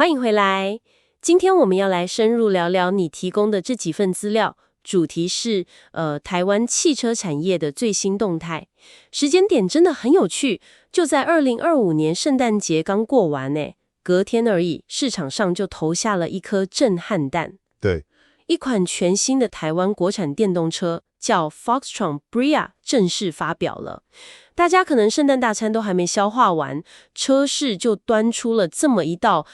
欢迎回来。今天我们要来深入聊聊你提供的这几份资料，主题是台湾汽车产业的最新动态。时间点真的很有趣，就在2025年圣诞节刚过完呢，隔天而已，市场上就投下了一颗震撼弹。对，一款全新的台湾国产电动车叫 Foxtron Bria 正式发表了。大家可能圣诞大餐都还没消化完，车市就端出了这么一道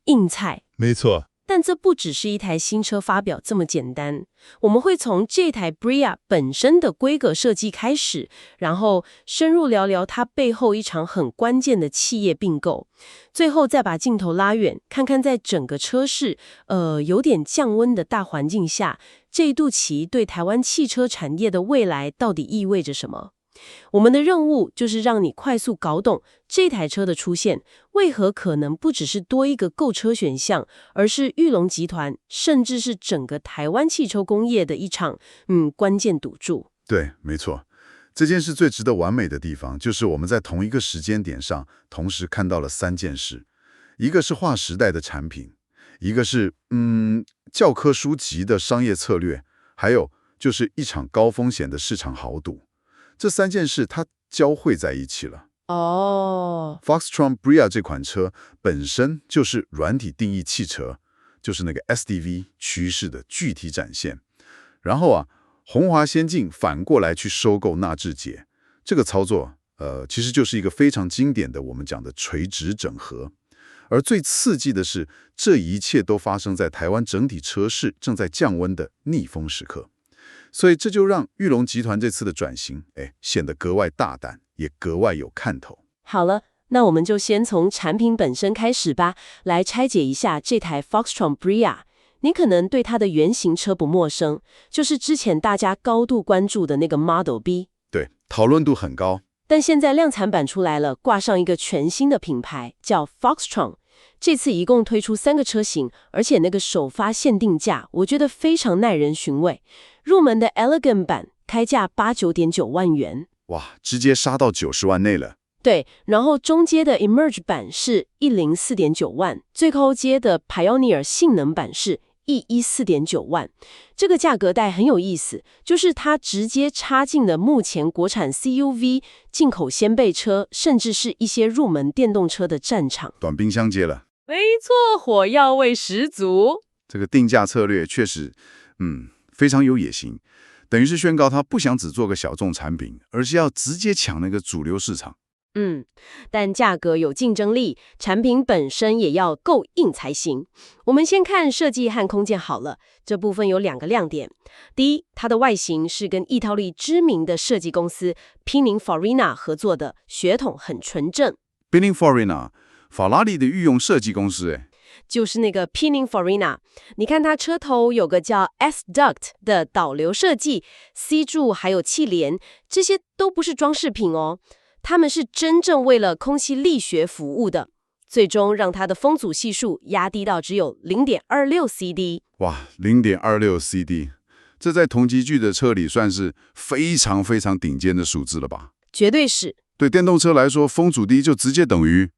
硬菜。没错。但这不只是一台新车发表这么简单，我们会从这台 Bria 本身的规格设计开始，然后深入聊聊它背后一场很关键的企业并购，最后再把镜头拉远，看看在整个车市有点降温的大环境下，这一肚棋对台湾汽车产业的未来到底意味着什么。我们的任务就是让你快速搞懂这台车的出现为何可能不只是多一个购车选项，而是裕隆集团甚至是整个台湾汽车工业的一场关键赌注。对，没错。这件事最值得完美的地方，就是我们在同一个时间点上同时看到了3件事，一个是划时代的产品，一个是教科书级的商业策略，还有就是一场高风险的市场豪赌。这3件事它交汇在一起了。Foxtron Bria 这款车本身就是软体定义汽车，就是那个 SDV 趋势的具体展现。然后鸿华先进反过来去收购纳智捷，这个操作其实就是一个非常经典的我们讲的垂直整合。而最刺激的是，这一切都发生在台湾整体车市正在降温的逆风时刻。所以这就让裕隆集团这次的转型显得格外大胆，也格外有看头。好了，那我们就先从产品本身开始吧，来拆解一下这台 Foxtron Bria。你可能对它的原型车不陌生，就是之前大家高度关注的那个 Model B。对，讨论度很高。但现在量产版出来了，挂上一个全新的品牌，叫 Foxtron。这次一共推出3个车型，而且那个首发限定价，我觉得非常耐人寻味。入门的 Elegant 版开价89.9万元，哇，直接杀到90万内了。对，然后中阶的 Emerge 版是104.9万，最高阶的 Pioneer 性能版是114.9万。这个价格带很有意思，就是它直接插进了目前国产 CUV、进口掀背车，甚至是一些入门电动车的战场。短兵相接了。没错，火药味十足。这个定价策略确实非常有野心，等于是宣告他不想只做个小众产品，而是要直接抢那个主流市场。但价格有竞争力，产品本身也要够硬才行。我们先看设计和空间好了，这部分有2个亮点。第一，它的外形是跟意大利知名的设计公司 Pininfarina 合作的，血统很纯正。Pininfarina， 法拉利的御用设计公司就是那个 Pininfarina。你看它车头有个叫 S-Duct 的导流设计 ，C 柱还有气帘，这些都不是装饰品哦。他们是真正为了空气力学服务的，最终让它的风阻系数压低到只有 0.26 CD。哇， 0.26 CD， 这在同级距的车里算是非常非常顶尖的数字了吧？绝对是。对电动车来说，风阻低就直接等于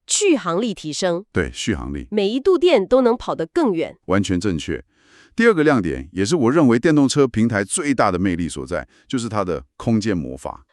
续航力提升。对，续航力，每一度电都能跑得更远。完全正确。第2个亮点，也是我认为电动车平台最大的魅力所在，就是它的空间魔法。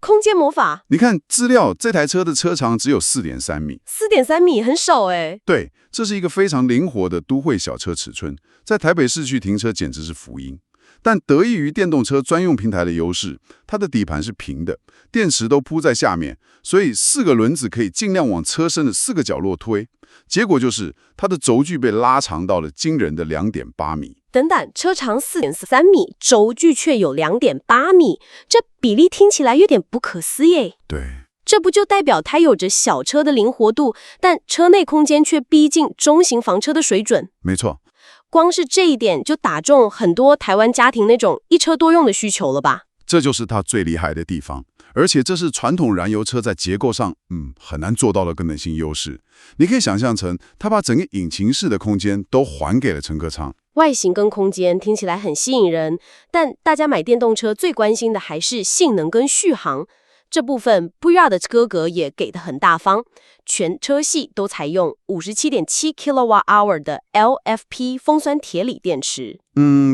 空间魔法？你看资料，这台车的车长只有 4.3 米。4.3米很少对，这是一个非常灵活的都会小车尺寸，在台北市区停车简直是福音。但得益于电动车专用平台的优势，它的底盘是平的，电池都铺在下面，所以4个轮子可以尽量往车身的4个角落推。结果就是它的轴距被拉长到了惊人的 2.8 米。等等，车长 4.3 米，轴距却有 2.8 米，这比例听起来有点不可思议。对，这不就代表它有着小车的灵活度，但车内空间却逼近中型房车的水准？没错。光是这一点就打中很多台湾家庭那种一车多用的需求了吧？这就是它最厉害的地方。而且这是传统燃油车在结构上很难做到的功能性优势。你可以想象成它把整个引擎室的空间都还给了乘客舱。外形跟空间听起来很吸引人，但大家买电动车最关心的还是性能跟续航。这部分 Bria 的规格也给得很大方，全车系都采用57.7 kWh 的 LFP 风酸铁锂电池。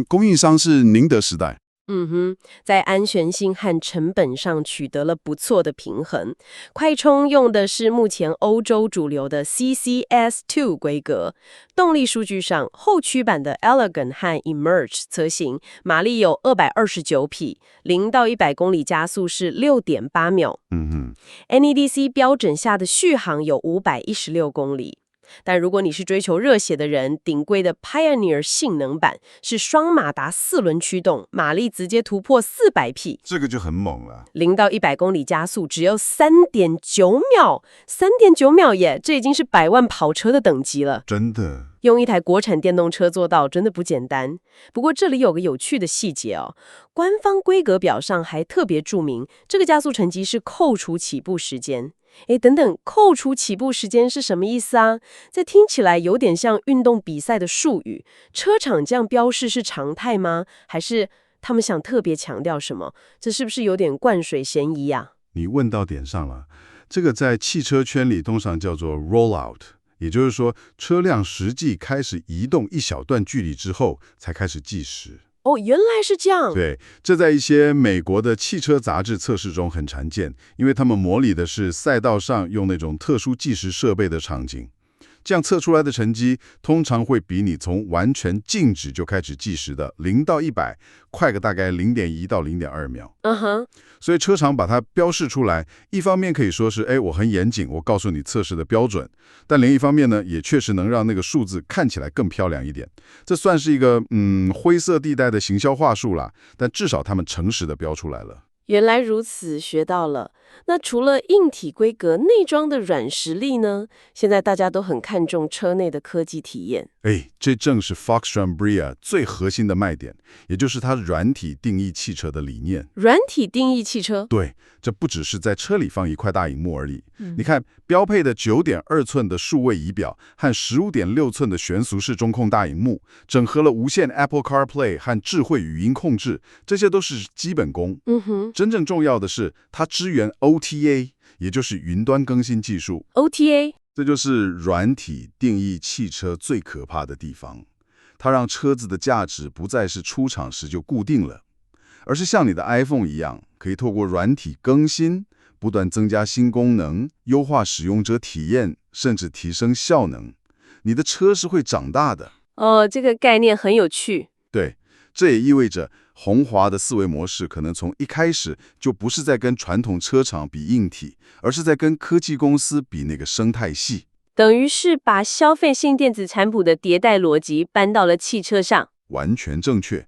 供应商是宁德时代。在安全性和成本上取得了不错的平衡。快充用的是目前欧洲主流的 CCS2 规格。动力数据上，后驱版的 Elegant 和 Emerge 车型马力有229匹，0到100公里加速是6.8秒。NEDC 标准下的续航有516公里。但如果你是追求热血的人，顶规的 Pioneer 性能版是双马达4轮驱动，马力直接突破400匹，这个就很猛了。0到100公里加速只有3.9秒，3.9秒耶，这已经是100万跑车的等级了。真的，用一台国产电动车做到真的不简单。不过这里有个有趣的细节哦，官方规格表上还特别注明，这个加速成绩是扣除起步时间。等等，扣除起步时间是什么意思啊？这听起来有点像运动比赛的术语，车厂这样标示是常态吗？还是他们想特别强调什么？这是不是有点灌水嫌疑啊？你问到点上了。这个在汽车圈里通常叫做 rollout， 也就是说，车辆实际开始移动一小段距离之后才开始计时。原来是这样。对，这在一些美国的汽车杂志测试中很常见，因为他们模拟的是赛道上用那种特殊计时设备的场景。这样测出来的成绩通常会比你从完全静止就开始计时的0到100快个大概0.1到0.2秒。所以车厂把它标示出来，一方面可以说是我很严谨，我告诉你测试的标准，但另一方面呢，也确实能让那个数字看起来更漂亮一点。这算是一个灰色地带的行销话术啦，但至少他们诚实的标出来了。原来如此，学到了。那除了硬体规格，内装的软实力呢？现在大家都很看重车内的科技体验。这正是 Foxtron Bria 最核心的卖点，也就是它软体定义汽车的理念。软体定义汽车？对，这不只是在车里放一块大荧幕而已。你看，标配的9.2寸的数位仪表和15.6寸的悬浮式中控大荧幕，整合了无线 Apple CarPlay 和智慧语音控制，这些都是基本功。真正重要的是，它支援 OTA， 也就是云端更新技术。OTA？这就是软体定义汽车最可怕的地方，它让车子的价值不再是出厂时就固定了，而是像你的 iPhone 一样，可以透过软体更新，不断增加新功能，优化使用者体验，甚至提升效能。你的车是会长大的。这个概念很有趣。对，这也意味着鸿华的思维模式可能从一开始就不是在跟传统车厂比硬体，而是在跟科技公司比那个生态系。等于是把消费性电子产品的迭代逻辑搬到了汽车上。完全正确。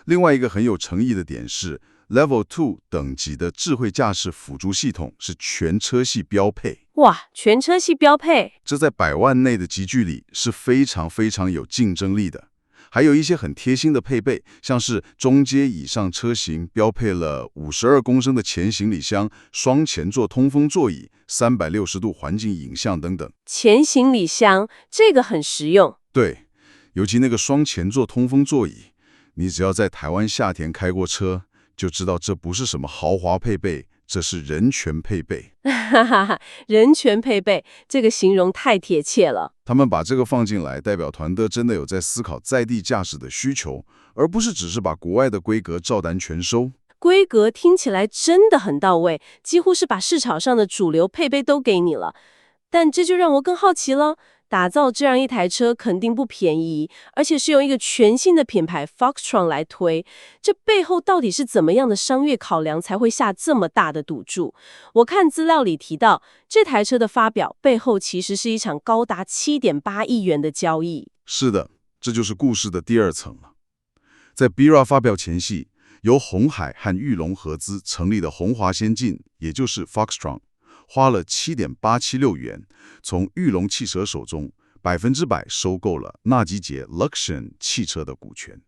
另外一个很有诚意的点是 Level 2等级的智慧驾驶辅助系统是全车系标配。哇，全车系标配，这在100万内的级距里是非常非常有竞争力的。还有一些很贴心的配备，像是中阶以上车型标配了52公升的前行李箱、双前座通风座椅、360度环境影像等等。前行李箱这个很实用。对，尤其那个双前座通风座椅，你只要在台湾夏天开过车，就知道这不是什么豪华配备，这是人权配备。人权配备，这个形容太贴切了。他们把这个放进来，代表团队真的有在思考在地驾驶的需求，而不是只是把国外的规格照单全收。规格听起来真的很到位，几乎是把市场上的主流配备都给你了。但这就让我更好奇了，打造这样一台车肯定不便宜，而且是用一个全新的品牌 Foxtron 来推，这背后到底是怎么样的商业考量才会下这么大的赌注？我看资料里提到，这台车的发表背后其实是一场高达7.8亿元的交易。是的，这就是故事的第二层了。在 Bria 发表前夕，由鸿海和裕隆合资成立的鸿华先进，也就是 Foxtron，花了7.876元，从裕隆汽车手中100%收购了纳吉捷 Luxion 汽车的股权。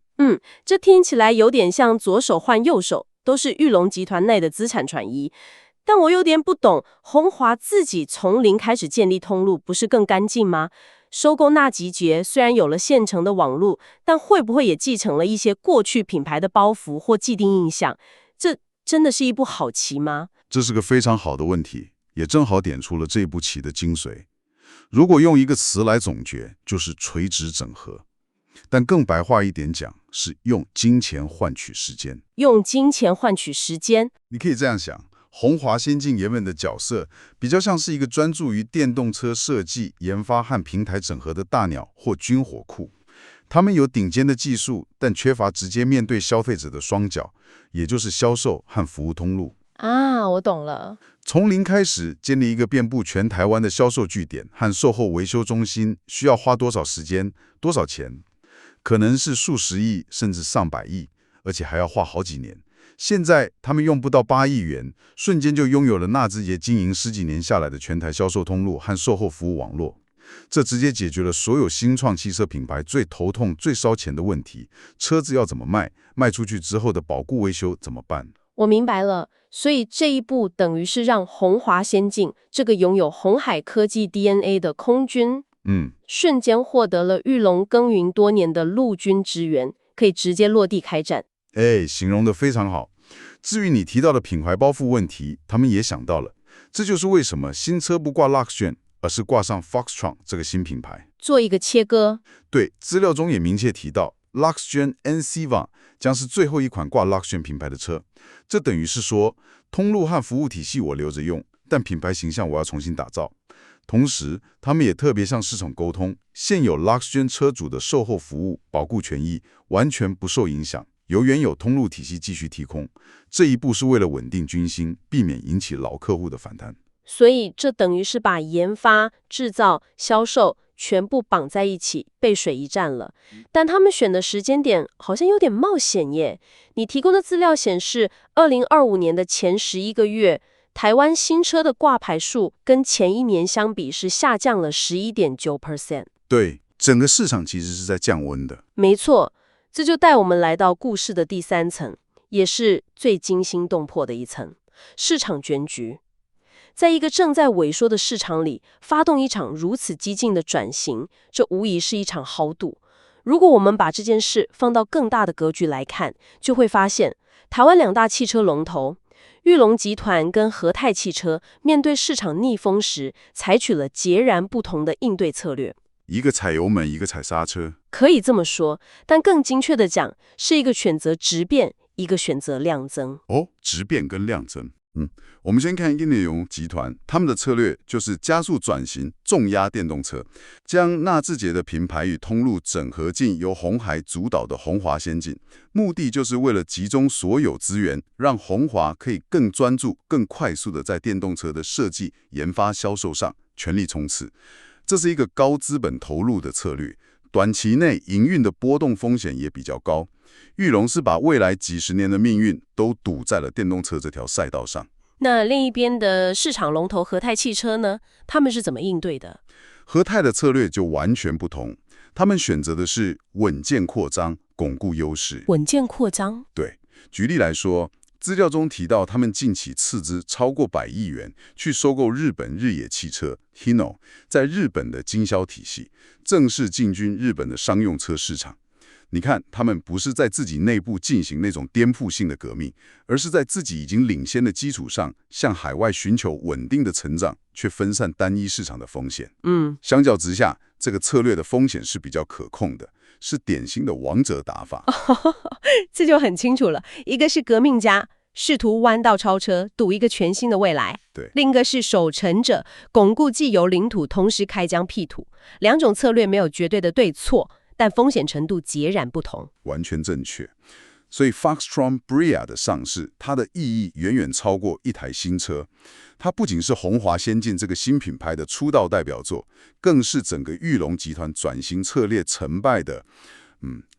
这听起来有点像左手换右手，都是裕隆集团内的资产转移。但我有点不懂，鸿华自己从零开始建立通路，不是更干净吗？收购纳吉捷虽然有了现成的网路，但会不会也继承了一些过去品牌的包袱或既定印象？这真的是一步好棋吗？这是个非常好的问题，也正好点出了这步棋的精髓。如果用一个词来总结，就是垂直整合。但更白话一点讲，是用金钱换取时间。用金钱换取时间。你可以这样想，鸿华先进原本的角色比较像是一个专注于电动车设计、研发和平台整合的大鸟或军火库。他们有顶尖的技术，但缺乏直接面对消费者的双脚，也就是销售和服务通路。啊，我懂了。从零开始建立一个遍布全台湾的销售据点和售后维修中心，需要花多少时间、多少钱？可能是数十亿甚至上百亿，而且还要花好几年。现在他们用不到8亿元，瞬间就拥有了纳智捷经营10几年下来的全台销售通路和售后服务网络。这直接解决了所有新创汽车品牌最头痛、最烧钱的问题：车子要怎么卖？卖出去之后的保固维修怎么办？我明白了，所以这一步等于是让鸿华先进这个拥有鸿海科技 DNA 的空军，瞬间获得了玉龙耕耘多年的陆军支援，可以直接落地开战。形容得非常好。至于你提到的品牌包袱问题，他们也想到了。这就是为什么新车不挂 Luxgen，而是挂上 Foxtron 这个新品牌，做一个切割。对，资料中也明确提到 Luxgen NC1将是最后一款挂 Luxgen 品牌的车。这等于是说，通路和服务体系我留着用，但品牌形象我要重新打造。同时，他们也特别向市场沟通，现有 Luxgen 车主的售后服务、保固权益完全不受影响，由原有通路体系继续提供。这一步是为了稳定军心，避免引起老客户的反弹。所以这等于是把研发、制造、销售全部绑在一起，背水一战了。但他们选的时间点好像有点冒险耶。你提供的资料显示，2025年的前11个月，台湾新车的挂牌数跟前一年相比是下降了11.9%。对，整个市场其实是在降温的。没错，这就带我们来到故事的第3层，也是最惊心动魄的一层——市场卷局。在一个正在萎缩的市场里，发动一场如此激进的转型，这无疑是一场豪赌。如果我们把这件事放到更大的格局来看，就会发现，台湾2大汽车龙头裕隆集团跟和泰汽车面对市场逆风时，采取了截然不同的应对策略。一个踩油门，一个踩刹车。可以这么说，但更精确的讲，是一个选择质变，一个选择量增。质变跟量增。我们先看英联荣集团，他们的策略就是加速转型，重压电动车，将纳智捷的品牌与通路整合进由鸿海主导的鸿华先进，目的就是为了集中所有资源，让鸿华可以更专注、更快速的在电动车的设计、研发、销售上全力冲刺。这是一个高资本投入的策略，短期内营运的波动风险也比较高。裕隆是把未来几十年的命运都赌在了电动车这条赛道上。那另一边的市场龙头和泰汽车呢？他们是怎么应对的？和泰的策略就完全不同，他们选择的是稳健扩张，巩固优势。稳健扩张？对，举例来说，资料中提到他们近期斥资超过100亿元去收购日本日野汽车 Hino， 在日本的经销体系，正式进军日本的商用车市场。你看，他们不是在自己内部进行那种颠覆性的革命，而是在自己已经领先的基础上，向海外寻求稳定的成长，却分散单一市场的风险。相较之下，这个策略的风险是比较可控的，是典型的王者打法。这就很清楚了，一个是革命家，试图弯道超车，赌一个全新的未来；对，另一个是守成者，巩固既有领土，同时开疆辟土。2种策略没有绝对的对错，但风险程度截然不同。完全正确。所以 Foxtron Bria 的上市，它的意义远远超过一台新车。它不仅是鸿华先进这个新品牌的出道代表作，更是整个裕隆集团转型策略成败的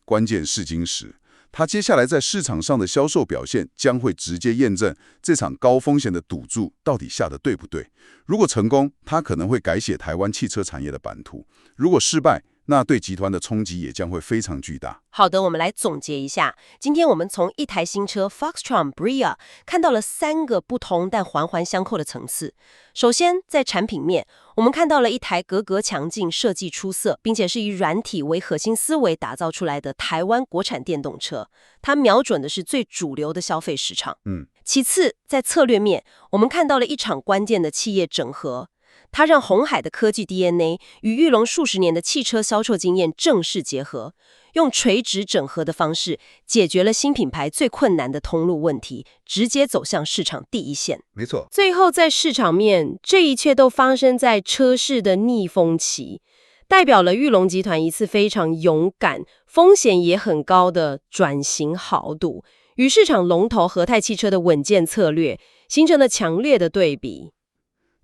关键试金石。它接下来在市场上的销售表现，将会直接验证这场高风险的赌注到底下得对不对。如果成功，它可能会改写台湾汽车产业的版图；如果失败，那对集团的冲击也将会非常巨大。好的，我们来总结一下。今天我们从一台新车 Foxtron Bria 看到了3个不同但环环相扣的层次。首先，在产品面，我们看到了一台格格强劲、设计出色，并且是以软体为核心思维打造出来的台湾国产电动车。它瞄准的是最主流的消费市场。其次，在策略面，我们看到了一场关键的企业整合。它让鸿海的科技 DNA 与裕隆数十年的汽车销售经验正式结合，用垂直整合的方式解决了新品牌最困难的通路问题，直接走向市场第一线。没错。最后在市场面，这一切都发生在车市的逆风期，代表了裕隆集团一次非常勇敢、风险也很高的转型豪赌，与市场龙头和泰汽车的稳健策略形成了强烈的对比。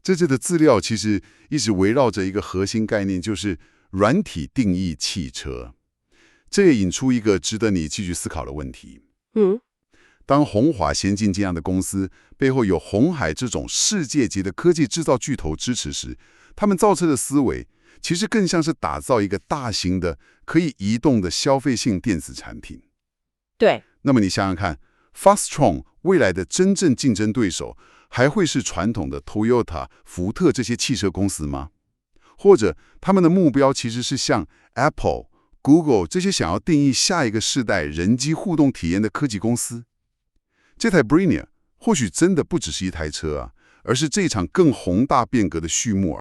这次的资料其实一直围绕着一个核心概念，就是软体定义汽车。这也引出一个值得你继续思考的问题。当鸿华先进这样的公司背后有鸿海这种世界级的科技制造巨头支持时，他们造车的思维其实更像是打造一个大型的可以移动的消费性电子产品。对。那么你想想看 ，Foxtron 未来的真正竞争对手还会是传统的 Toyota、福特这些汽车公司吗？或者他们的目标其实是像 Apple、Google 这些想要定义下一个世代人机互动体验的科技公司？这台 Bria 或许真的不只是一台车啊，而是这场更宏大变革的序幕。